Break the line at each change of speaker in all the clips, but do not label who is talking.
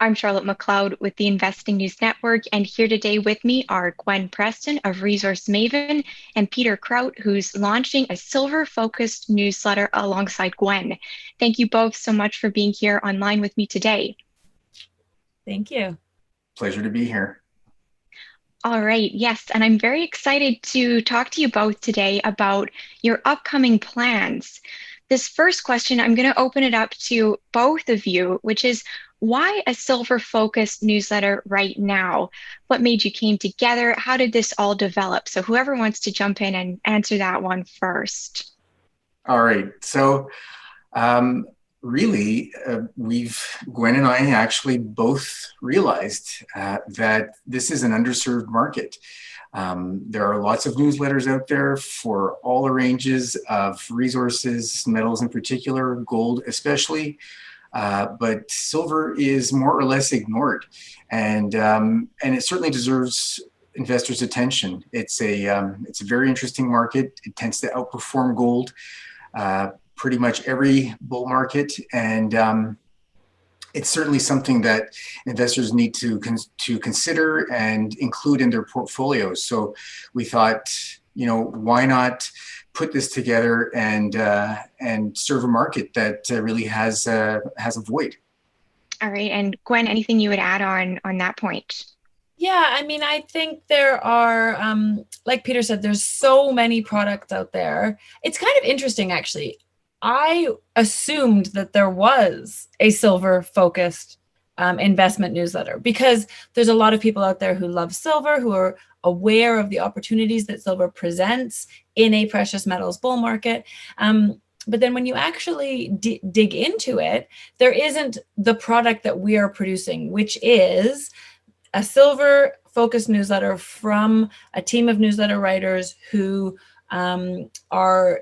I'm Charlotte McLeod with the Investing News Network, and here today with me are Gwen Preston of Resource Maven and Peter Krauth, who's launching a silver-focused newsletter alongside Gwen. Thank you both so much for being here online with me today.
Thank you.
Pleasure to be here.
All right, yes, and I'm very excited to talk to you both today about your upcoming plans. This first question, I'm going to open it up to both of you, which is why a silver-focused newsletter right now? What made you came together? How did this all develop? So whoever wants to jump in and answer that one first.
All right. So, um, really, Gwen and I actually both realized that this is an underserved market. There are lots of newsletters out there for all the ranges of resources, metals in particular, gold especially. But silver is more or less ignored, and it certainly deserves investors' attention. It's a very interesting market. It tends to outperform gold pretty much every bull market, and it's certainly something that investors need to consider and include in their portfolios. So we thought, why not put this together and serve a market that really has a void.
All right, and Gwen, anything you would add on that point?
Yeah, I think there are, like Peter said, there's so many products out there. It's kind of interesting, actually. I assumed that there was a silver focused investment newsletter because there's a lot of people out there who love silver, who are aware of the opportunities that silver presents in a precious metals bull market. But then when you actually dig into it, there isn't the product that we are producing, which is a silver focused newsletter from a team of newsletter writers who are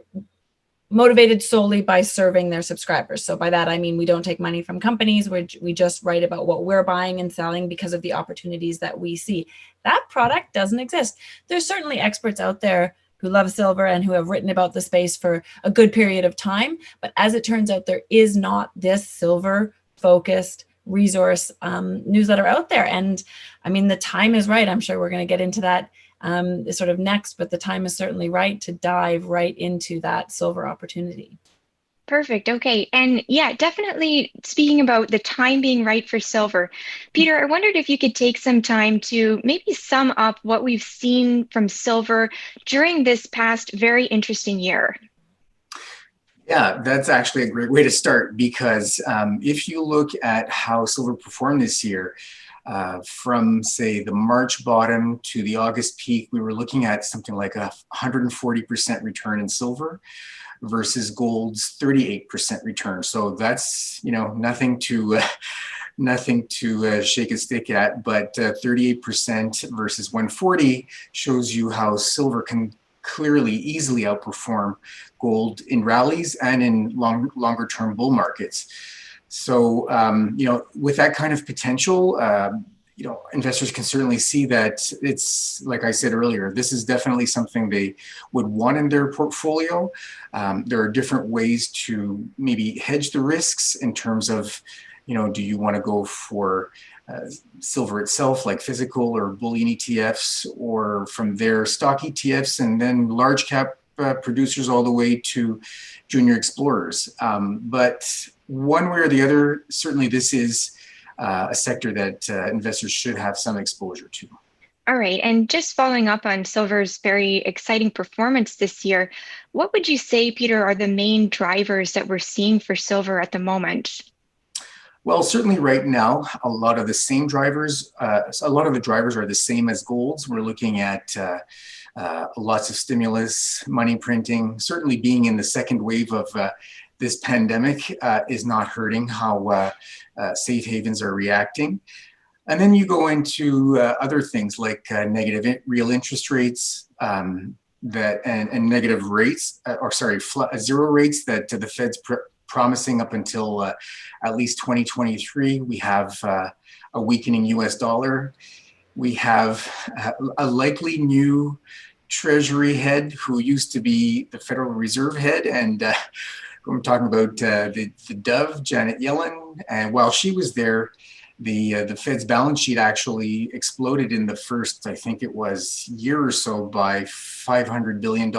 motivated solely by serving their subscribers. So by that, I mean, we don't take money from companies. We just write about what we're buying and selling because of the opportunities that we see. That product doesn't exist. There's certainly experts out there who love silver and who have written about the space for a good period of time. But as it turns out, there is not this silver focused resource newsletter out there. And I mean, the time is right. I'm sure we're going to get into that sort of next, but the time is certainly right to dive right into that silver opportunity.
Perfect. Okay. And yeah, definitely speaking about the time being right for silver, Peter, I wondered if you could take some time to maybe sum up what we've seen from silver during this past very interesting year.
Yeah, that's actually a great way to start because if you look at how silver performed this year, from say the March bottom to the August peak, we were looking at something like a 140% return in silver versus gold's 38% return. So that's nothing to shake a stick at, but 38% versus 140 shows you how silver can clearly easily outperform gold in rallies and in longer term bull markets. So, with that kind of potential, investors can certainly see that it's, like I said earlier, this is definitely something they would want in their portfolio. There are different ways to maybe hedge the risks in terms of, do you want to go for silver itself, like physical or bullion ETFs, or from their stock ETFs, and then large cap producers all the way to junior explorers. But one way or the other, certainly this is a sector that investors should have some exposure to.
All right. And just following up on silver's very exciting performance this year, what would you say, Peter, are the main drivers that we're seeing for silver at the moment?
Well, certainly right now, a lot of the drivers are the same as gold's. We're looking at lots of stimulus, money printing. Certainly being in the second wave of this pandemic is not hurting how safe havens are reacting. And then you go into other things like negative real interest rates and negative rates, zero rates that the Fed's promising up until at least 2023. We have a weakening US dollar. We have a likely new Treasury head who used to be the Federal Reserve head. And I'm talking about the Dove, Janet Yellen. And while she was there, The Fed's balance sheet actually exploded in the first, I think it was, year or so by $500 billion.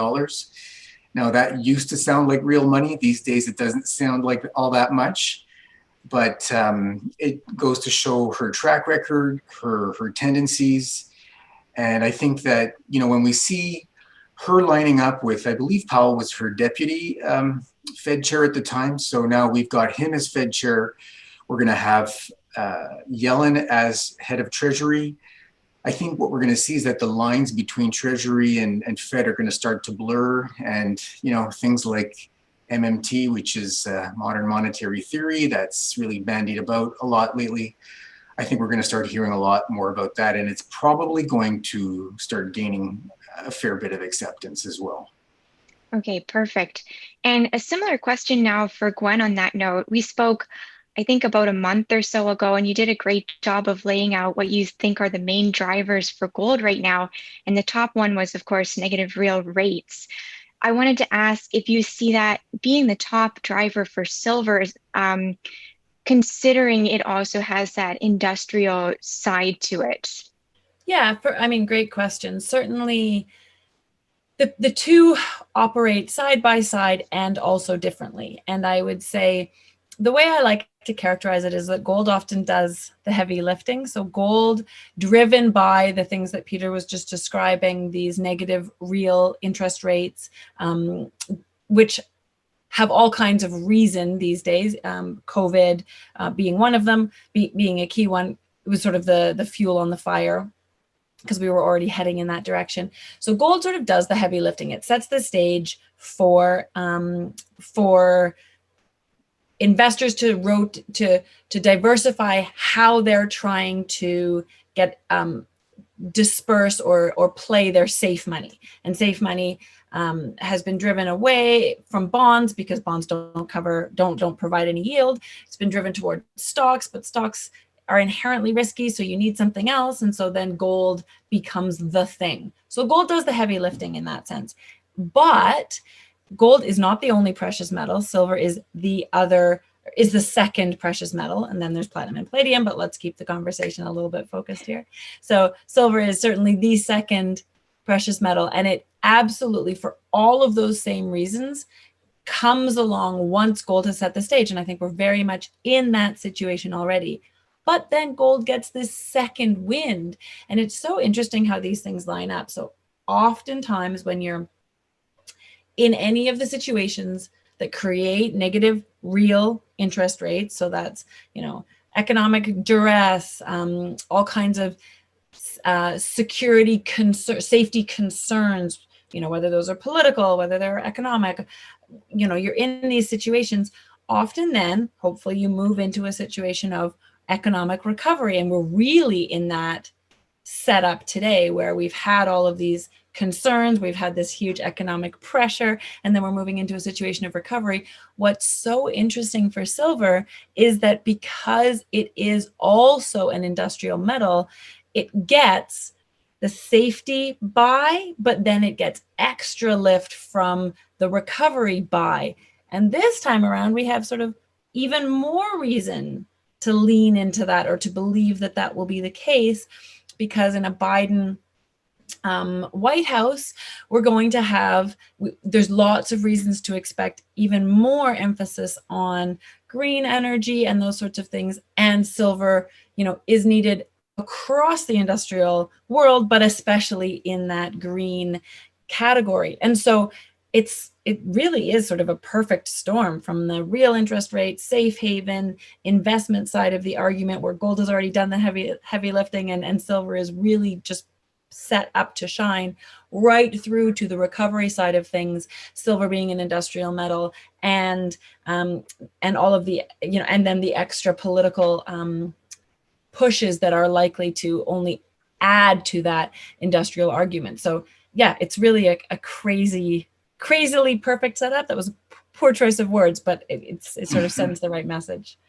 Now, that used to sound like real money. These days, it doesn't sound like all that much. But it goes to show her track record, her tendencies. And I think that, when we see her lining up with, I believe Powell was her deputy Fed chair at the time. So now we've got him as Fed chair. We're going to have Yellen as head of Treasury. I think what we're going to see is that the lines between Treasury and Fed are going to start to blur. And, things like MMT, which is modern monetary theory, that's really bandied about a lot lately. I think we're going to start hearing a lot more about that. And it's probably going to start gaining a fair bit of acceptance as well.
Okay, perfect. And a similar question now for Gwen on that note. We spoke, I think, about a month or so ago, and you did a great job of laying out what you think are the main drivers for gold right now. And the top one was, of course, negative real rates. I wanted to ask if you see that being the top driver for silver, considering it also has that industrial side to it.
Yeah, great question. Certainly, the two operate side by side and also differently. And I would say the way I like to characterize it is that gold often does the heavy lifting. So gold, driven by the things that Peter was just describing, these negative real interest rates, which have all kinds of reason these days, COVID being one of them, being a key one. It was sort of the fuel on the fire, because we were already heading in that direction. So gold sort of does the heavy lifting. It sets the stage for investors to diversify how they're trying to get disperse or play their safe money. And safe money has been driven away from bonds because bonds don't provide any yield. It's been driven toward stocks, but stocks are inherently risky, so you need something else. And so then gold becomes the thing. So gold does the heavy lifting in that sense. But gold is not the only precious metal. Silver is the second precious metal. And then there's platinum and palladium, but let's keep the conversation a little bit focused here. So silver is certainly the second precious metal. And it absolutely, for all of those same reasons, comes along once gold has set the stage. And I think we're very much in that situation already. But then gold gets this second wind. And it's so interesting how these things line up. So oftentimes when you're in any of the situations that create negative real interest rates, so that's, economic duress, all kinds of security safety concerns, whether those are political, whether they're economic, you're in these situations. Often then, hopefully you move into a situation of economic recovery. And we're really in that setup today where we've had all of these concerns, we've had this huge economic pressure, and then we're moving into a situation of recovery. What's so interesting for silver is that because it is also an industrial metal, it gets the safety buy, but then it gets extra lift from the recovery buy. And this time around, we have sort of even more reason to lean into that or to believe that that will be the case, because in a Biden White House, we're going to have, there's lots of reasons to expect even more emphasis on green energy and those sorts of things. And silver, is needed across the industrial world, but especially in that green category. And so it really is sort of a perfect storm from the real interest rate, safe haven, investment side of the argument, where gold has already done the heavy lifting and silver is really just set up to shine, right through to the recovery side of things, silver being an industrial metal, and all of the, and then the extra political pushes that are likely to only add to that industrial argument. So yeah, it's really a crazily perfect setup. That was a poor choice of words, but it sort of sends the right message.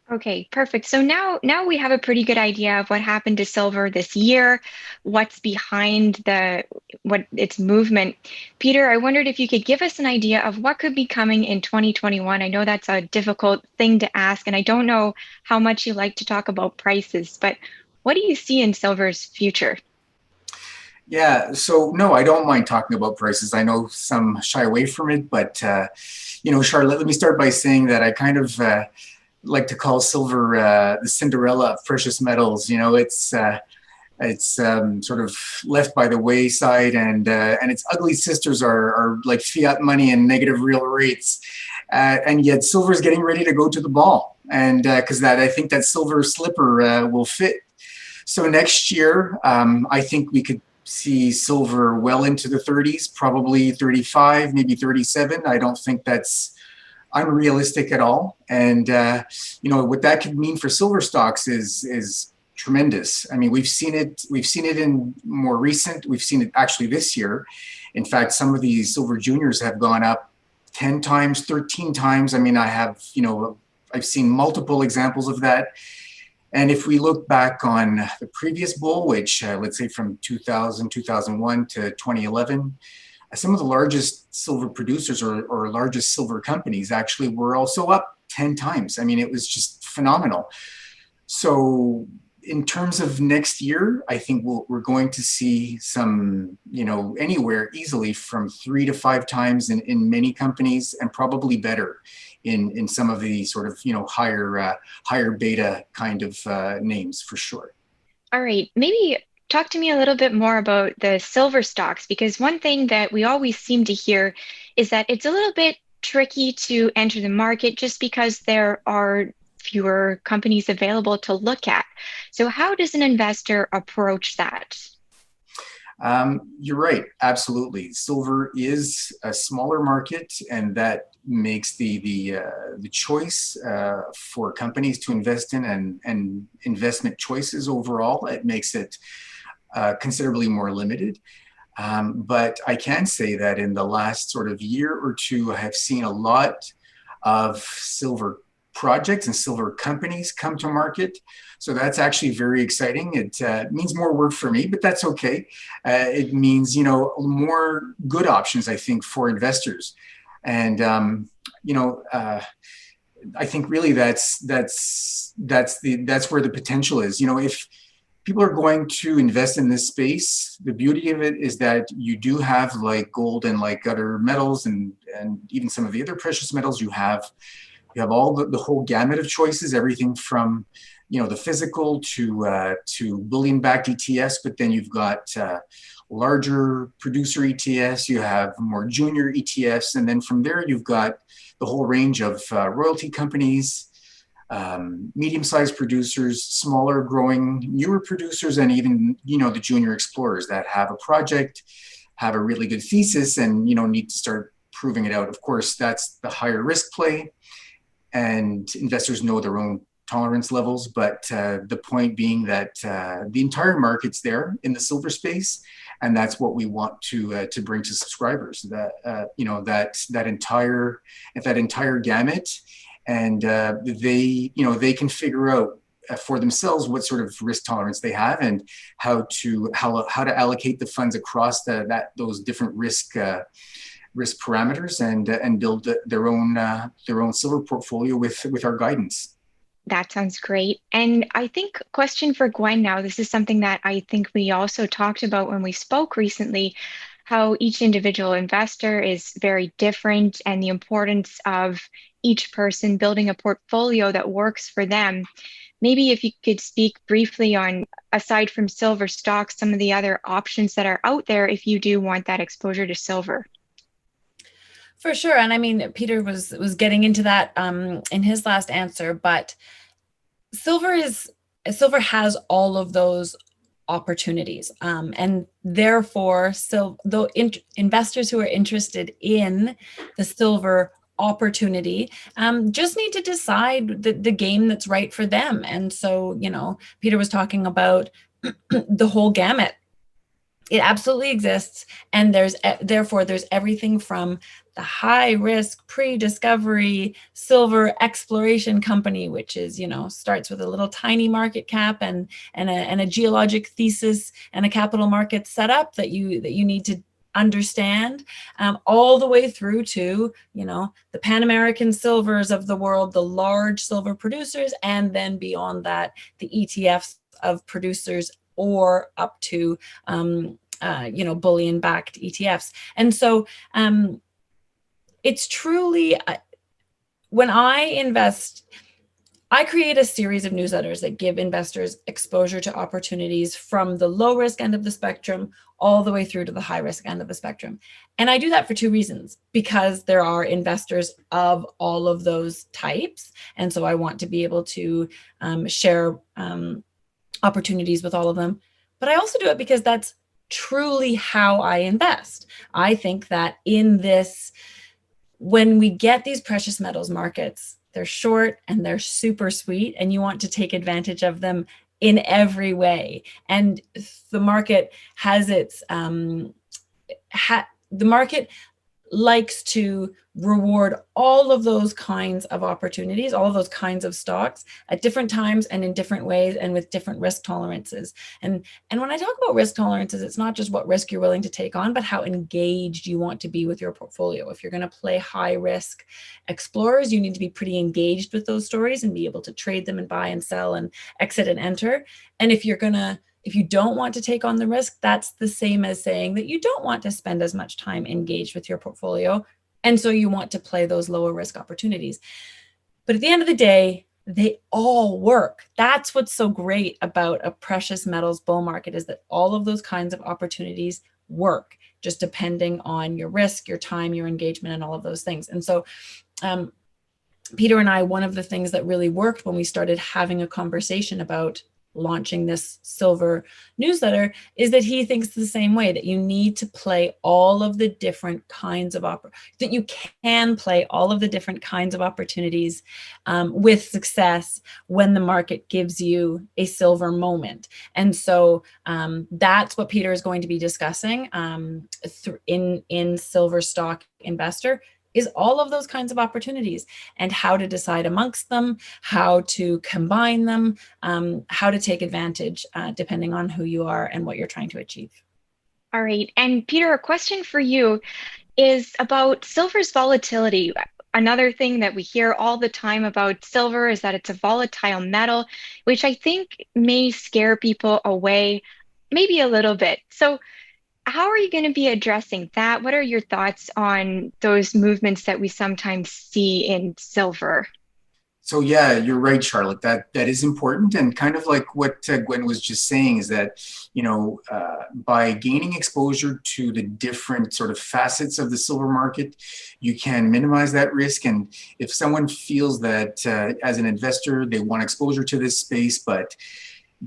Okay, perfect. So now we have a pretty good idea of what happened to silver this year, what's behind the what its movement. Peter, I wondered if you could give us an idea of what could be coming in 2021. I know that's a difficult thing to ask, and I don't know how much you like to talk about prices, but what do you see in silver's future?
Yeah, so no, I don't mind talking about prices. I know some shy away from it, but Charlotte, let me start by saying that I kind of like to call silver the Cinderella of precious metals. It's sort of left by the wayside, and its ugly sisters are like fiat money and negative real rates, and yet silver is getting ready to go to the ball, and because that I think that silver slipper will fit. So next year, I think we could see silver well into the 30s, probably 35, maybe 37. I don't think that's unrealistic at all. And what that could mean for silver stocks is tremendous. I mean, we've seen it. We've seen it in more recent. We've seen it actually this year. In fact, some of these silver juniors have gone up 10 times, 13 times. I mean, I've seen multiple examples of that. And if we look back on the previous bull, which let's say from 2000, 2001 to 2011, some of the largest silver producers or largest silver companies actually were also up 10 times. I mean, it was just phenomenal. So in terms of next year, I think we're going to see some, anywhere easily from 3 to 5 times in many companies, and probably better in some of the sort of, higher beta kind of names for sure.
All right, maybe talk to me a little bit more about the silver stocks, because one thing that we always seem to hear is that it's a little bit tricky to enter the market just because there are fewer companies available to look at. So, how does an investor approach that?
You're right, absolutely. Silver is a smaller market, and that makes the choice for companies to invest in and investment choices overall. It makes it considerably more limited. But I can say that in the last sort of year or two, I have seen a lot of silver projects and silver companies come to market. So that's actually very exciting. It means more work for me, but that's okay. It means, more good options, I think, for investors. And, I think really that's where the potential is. If people are going to invest in this space, the beauty of it is that you do have, like gold and like other metals and even some of the other precious metals, you have all the whole gamut of choices, everything from the physical to bullion backed ETFs, but then you've got larger producer ETFs, you have more junior ETFs, and then from there you've got the whole range of royalty companies, medium-sized producers, smaller, growing, newer producers, and even the junior explorers that have a project, have a really good thesis, and need to start proving it out. Of course, that's the higher risk play, and investors know their own tolerance levels. But the point being that the entire market's there in the silver space, and that's what we want to bring to subscribers. That entire gamut, and they can figure out for themselves what sort of risk tolerance they have, and how to allocate the funds across those different risk parameters, and build their own silver portfolio with our guidance.
That sounds great. And I think question for Gwen now, this is something that I think we also talked about when we spoke recently, how each individual investor is very different and the importance of each person building a portfolio that works for them. Maybe if you could speak briefly on, aside from silver stocks, some of the other options that are out there if you do want that exposure to silver.
For sure. And I mean, Peter was getting into that in his last answer, but silver has all of those opportunities. And therefore, investors who are interested in the silver opportunity just need to decide the game that's right for them. And so, Peter was talking about the whole gamut It absolutely exists, and therefore there's everything from the high risk pre-discovery silver exploration company, which is, starts with a little tiny market cap and a geologic thesis and a capital market setup that you need to understand, all the way through to the Pan American Silvers of the world, the large silver producers, and then beyond that, the ETFs of producers, or up to bullion backed ETFs. And so it's truly, when I invest, I create a series of newsletters that give investors exposure to opportunities from the low risk end of the spectrum all the way through to the high risk end of the spectrum. And I do that for two reasons: because there are investors of all of those types. And so I want to be able to share opportunities with all of them. But I also do it because that's truly how I invest. I think that when we get these precious metals markets, they're short and they're super sweet, and you want to take advantage of them in every way. And the market has the market likes to reward all of those kinds of opportunities, all of those kinds of stocks at different times and in different ways and with different risk tolerances. And when I talk about risk tolerances, it's not just what risk you're willing to take on, but how engaged you want to be with your portfolio. If you're going to play high risk explorers, you need to be pretty engaged with those stories and be able to trade them and buy and sell and exit and enter. And if you don't want to take on the risk, that's the same as saying that you don't want to spend as much time engaged with your portfolio. And so you want to play those lower risk opportunities. But at the end of the day, they all work. That's what's so great about a precious metals bull market, is that all of those kinds of opportunities work, just depending on your risk, your time, your engagement, and all of those things. And so Peter and I, one of the things that really worked when we started having a conversation about launching this silver newsletter is that he thinks the same way, that you need to play all of the different kinds of that you can play all of the different kinds of opportunities with success when the market gives you a silver moment. And so that's what Peter is going to be discussing in Silver Stock Investor, is all of those kinds of opportunities and how to decide amongst them, how to combine them, how to take advantage depending on who you are and what you're trying to achieve.
All right. And Peter, a question for you is about silver's volatility. Another thing that we hear all the time about silver is that it's a volatile metal, which I think may scare people away maybe a little bit. So how are you going to be addressing that? What are your thoughts on those movements that we sometimes see in silver?
So yeah, you're right, Charlotte. That is important, and kind of like what Gwen was just saying is that by gaining exposure to the different sort of facets of the silver market, you can minimize that risk. And if someone feels that as an investor they want exposure to this space, but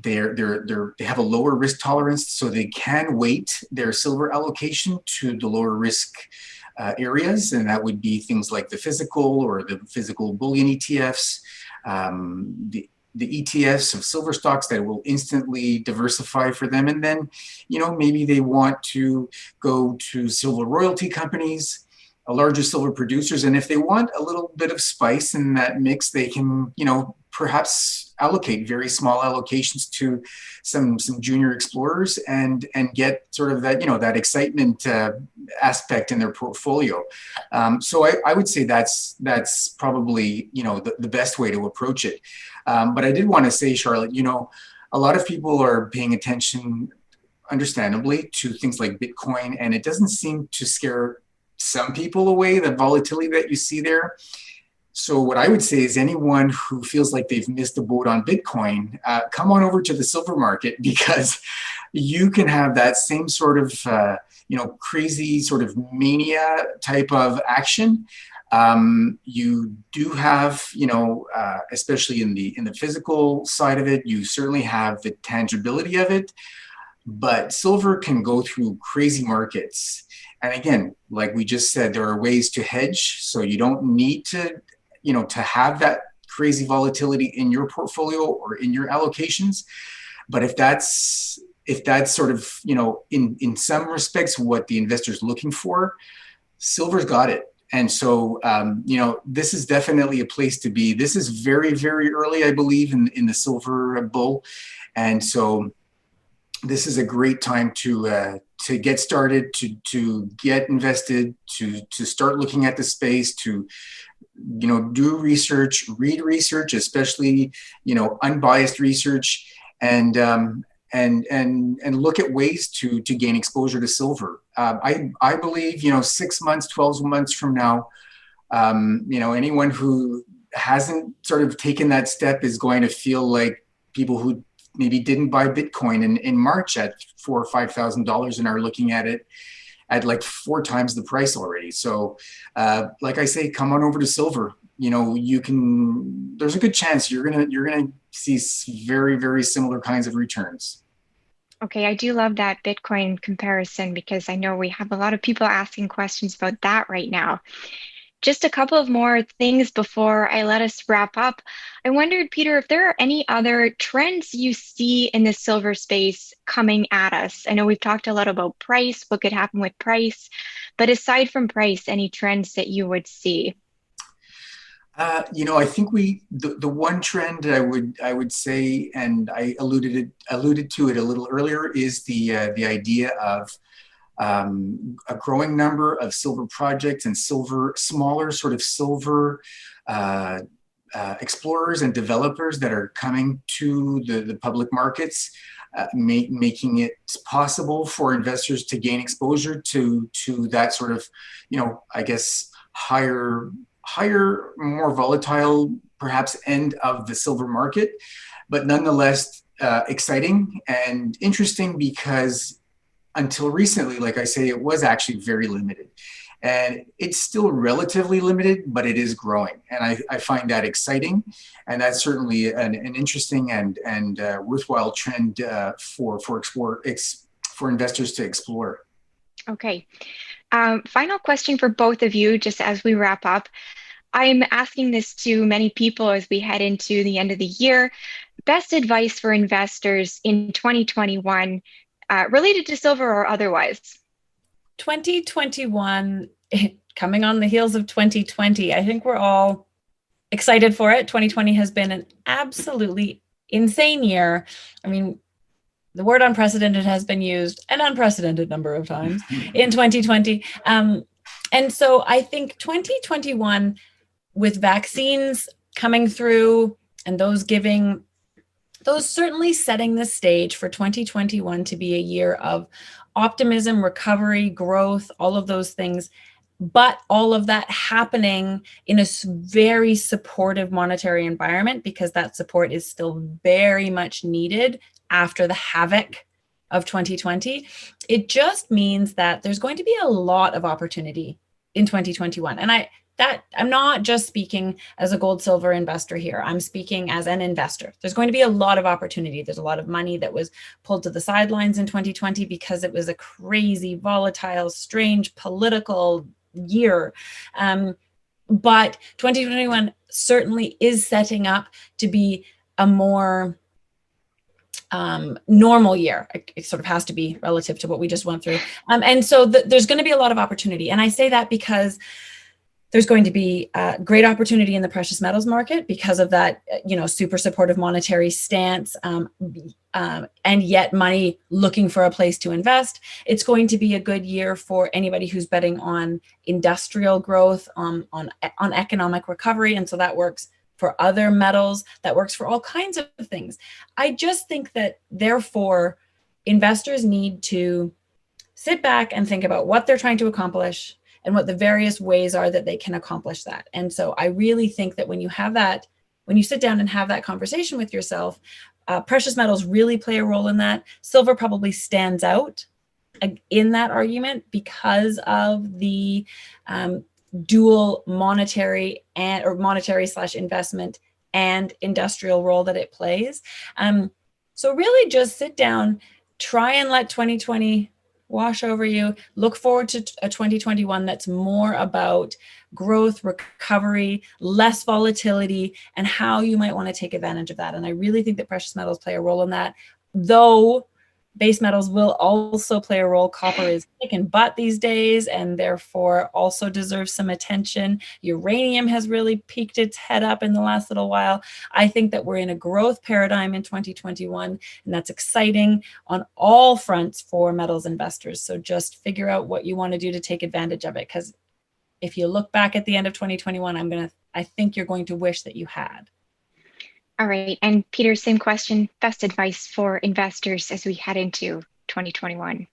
they have a lower risk tolerance, so they can weight their silver allocation to the lower risk areas, and that would be things like the physical or the physical bullion ETFs, the ETFs of silver stocks that will instantly diversify for them. And then, maybe they want to go to silver royalty companies, larger silver producers. And if they want a little bit of spice in that mix, they can, perhaps allocate very small allocations to some junior explorers and get sort of that, that excitement aspect in their portfolio. So I would say that's probably, the best way to approach it. But I did want to say, Charlotte, a lot of people are paying attention, understandably, to things like Bitcoin, and it doesn't seem to scare some people away, the volatility that you see there. So what I would say is anyone who feels like they've missed the boat on Bitcoin, come on over to the silver market, because you can have that same sort of, crazy sort of mania type of action. You do have, especially in the physical side of it, you certainly have the tangibility of it, but silver can go through crazy markets. And again, like we just said, there are ways to hedge, so you don't need to have that crazy volatility in your portfolio or in your allocations. But if if that's sort of, in some respects what the investor's looking for, silver's got it. And so, this is definitely a place to be. This is very, very early, I believe, in the silver bull. And so this is a great time to get started, to get invested, to start looking at the space, to do research, read research, especially unbiased research, and look at ways to gain exposure to silver. I believe 6 months, 12 months from now, anyone who hasn't sort of taken that step is going to feel like people who maybe didn't buy Bitcoin in March at $4,000 or $5,000 and are looking at it at like 4 times the price already. So, like I say, come on over to silver. There's a good chance you're gonna see very, very similar kinds of returns.
Okay, I do love that Bitcoin comparison because I know we have a lot of people asking questions about that right now. Just a couple of more things before I let us wrap up. I wondered, Peter, if there are any other trends you see in the silver space coming at us. I know we've talked a lot about price, what could happen with price, but aside from price, any trends that you would see?
I think the one trend I would say, and I alluded to it a little earlier, is the idea of a growing number of silver projects and smaller sort of silver explorers and developers that are coming to the public markets, making it possible for investors to gain exposure to that sort of, I guess, higher, more volatile, perhaps, end of the silver market, but nonetheless exciting and interesting because until recently, like I say, it was actually very limited. And it's still relatively limited, but it is growing. And I find that exciting. And that's certainly an interesting and worthwhile trend for investors to explore.
Okay. Final question for both of you, just as we wrap up. I'm asking this to many people as we head into the end of the year. Best advice for investors in 2021, related to silver or otherwise?
2021, coming on the heels of 2020, I think we're all excited for it. 2020 has been an absolutely insane year. I mean, the word unprecedented has been used an unprecedented number of times in 2020. And so I think 2021, with vaccines coming through and those certainly setting the stage for 2021 to be a year of optimism, recovery, growth, all of those things. But all of that happening in a very supportive monetary environment, because that support is still very much needed after the havoc of 2020. It just means that there's going to be a lot of opportunity in 2021. And I'm not just speaking as a gold silver investor here. I'm speaking as an investor. There's going to be a lot of opportunity. There's a lot of money that was pulled to the sidelines in 2020 because it was a crazy, volatile, strange political year. But 2021 certainly is setting up to be a more normal year. It sort of has to be relative to what we just went through. And so there's going to be a lot of opportunity. And I say that because there's going to be great opportunity in the precious metals market because of that, super supportive monetary stance, and yet money looking for a place to invest. It's going to be a good year for anybody who's betting on industrial growth, on economic recovery. And so that works for other metals, that works for all kinds of things. I just think that, therefore, investors need to sit back and think about what they're trying to accomplish and what the various ways are that they can accomplish that. And so I really think that when you sit down and have that conversation with yourself, precious metals really play a role in that. Silver probably stands out in that argument because of the dual monetary / investment and industrial role that it plays. So really just sit down, try and let 2020 wash over you. Look forward to a 2021 that's more about growth, recovery, less volatility, and how you might want to take advantage of that. And I really think that precious metals play a role in that, though Base metals will also play a role. Copper is kicking butt these days and therefore also deserves some attention. Uranium has really peaked its head up in the last little while. I think that we're in a growth paradigm in 2021, and that's exciting on all fronts for metals investors. So just figure out what you want to do to take advantage of it, because if you look back at the end of 2021, I think you're going to wish that you had.
All right. And Peter, same question, best advice for investors as we head into 2021.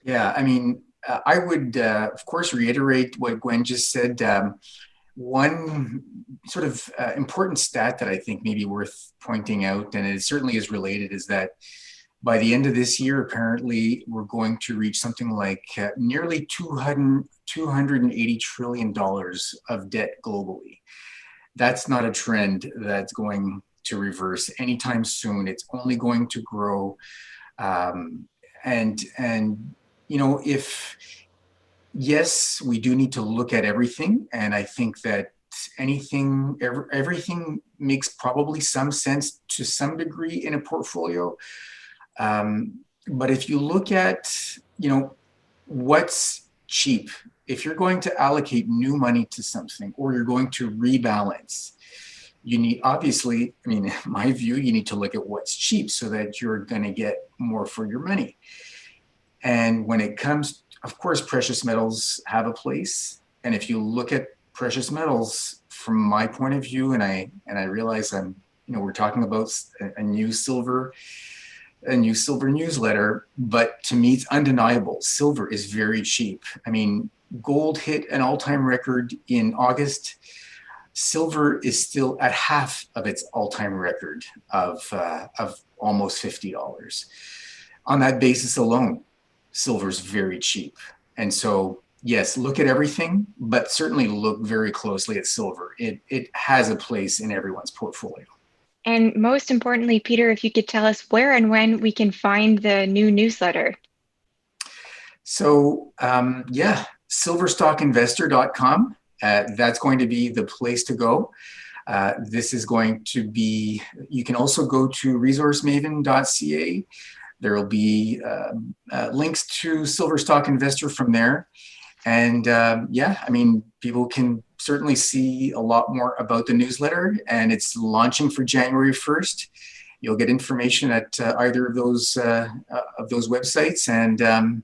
Yeah, I mean, I would, of course, reiterate what Gwen just said. One sort of important stat that I think may be worth pointing out, and it certainly is related, is that by the end of this year, apparently, we're going to reach something like nearly $280 trillion of debt globally. That's not a trend that's going to reverse anytime soon. It's only going to grow. And you know, if yes, we do need to look at everything, and I think that everything makes probably some sense to some degree in a portfolio. But if you look at, you know, what's cheap, if you're going to allocate new money to something or you're going to rebalance, you need, obviously, I mean, in my view, you need to look at what's cheap so that you're going to get more for your money. And when it comes, of course, precious metals have a place. And if you look at precious metals from my point of view, and I realize we're talking about a new silver newsletter, but to me, it's undeniable. Silver is very cheap. I mean, gold hit an all-time record in August. Silver is still at half of its all-time record of almost $50. On that basis alone, silver is very cheap. And so, yes, look at everything, but certainly look very closely at silver. It has a place in everyone's portfolio.
And most importantly, Peter, if you could tell us where and when we can find the new newsletter.
So, silverstockinvestor.com. That's going to be the place to go. This is going to be, you can also go to resourcemaven.ca. There will be links to Silver Stock Investor from there. And people can certainly see a lot more about the newsletter, and it's launching for January 1st. You'll get information at either of those websites, and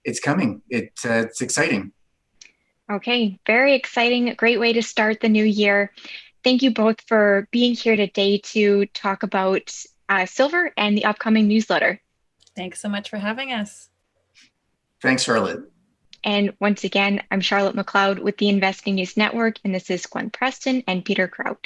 it's coming. It's exciting.
Okay, very exciting. A great way to start the new year. Thank you both for being here today to talk about silver and the upcoming newsletter.
Thanks so much for having us.
Thanks, Charlotte.
And once again, I'm Charlotte McLeod with the Investing News Network, and this is Gwen Preston and Peter Krauth.